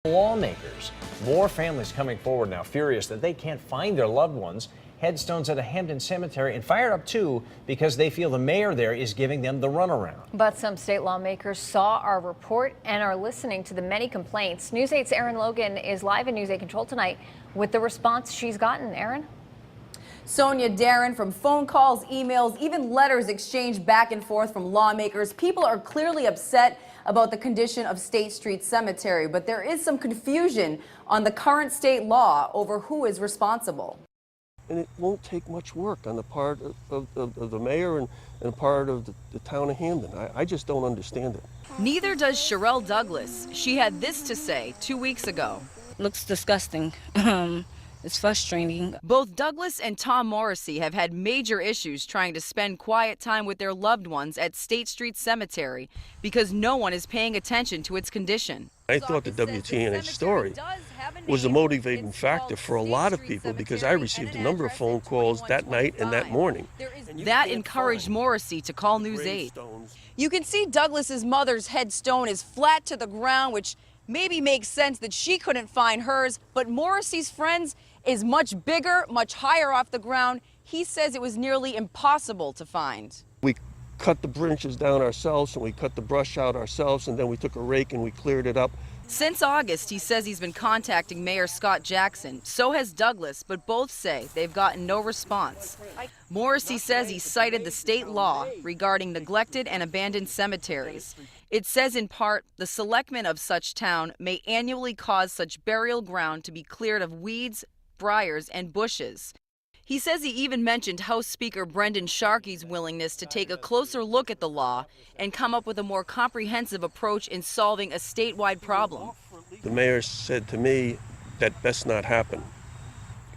Lawmakers. More families coming forward now, furious that they can't find their loved ones. Headstones at a Hamden cemetery, and fired up too because they feel the mayor there is giving them the runaround. But some state lawmakers saw our report and are listening to the many complaints. News 8's Erin Logan is live in News 8 Control tonight with the response she's gotten. Erin? Sonia, Darren, from phone calls, emails, even letters exchanged back and forth from lawmakers, people are clearly upset about the condition of State Street Cemetery, but there is some confusion on the current state law over who is responsible. And it won't take much work on the part of the mayor and part of the town of Hamden. I just don't understand it. Neither does Sherelle Douglas. She had this to say 2 weeks ago. Looks disgusting. It's frustrating. Both Douglas and Tom Morrissey have had major issues trying to spend quiet time with their loved ones at State Street Cemetery because no one is paying attention to its condition. I thought the WTNH story was a motivating factor for a lot of people because I received a number of phone calls that night and that morning. That encouraged Morrissey to call News 8. You can see Douglas's mother's headstone is flat to the ground, which maybe makes sense that she couldn't find hers, but Morrissey's friends is much bigger, much higher off the ground. He says it was nearly impossible to find. We cut the branches down ourselves and we cut the brush out ourselves, and then we took a rake and we cleared it up. Since August, he says he's been contacting Mayor Scott Jackson. So has Douglas, but both say they've gotten no response. Morrissey says he cited the state law regarding neglected and abandoned cemeteries. It says in part, the selectmen of such town may annually cause such burial ground to be cleared of weeds, briars, and bushes. He says he even mentioned House Speaker Brendan Sharkey's willingness to take a closer look at the law and come up with a more comprehensive approach in solving a statewide problem. The mayor said to me, that best not happen.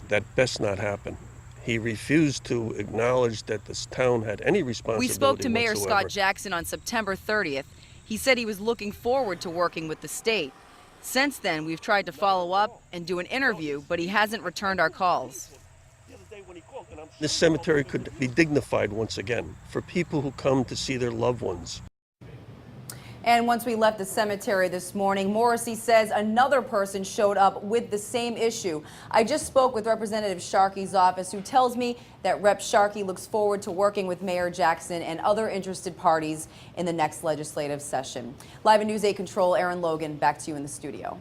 That best not happen. He refused to acknowledge that this town had any responsibility. We spoke to Mayor whatsoever. Scott Jackson on September 30th. He said he was looking forward to working with the state. Since then, we've tried to follow up and do an interview, but he hasn't returned our calls. This cemetery could be dignified once again for people who come to see their loved ones. And once we left the cemetery this morning, Morrissey says another person showed up with the same issue. I just spoke with Representative Sharkey's office, who tells me that Rep. Sharkey looks forward to working with Mayor Jackson and other interested parties in the next legislative session. Live in News 8 Control, Erin Logan, back to you in the studio.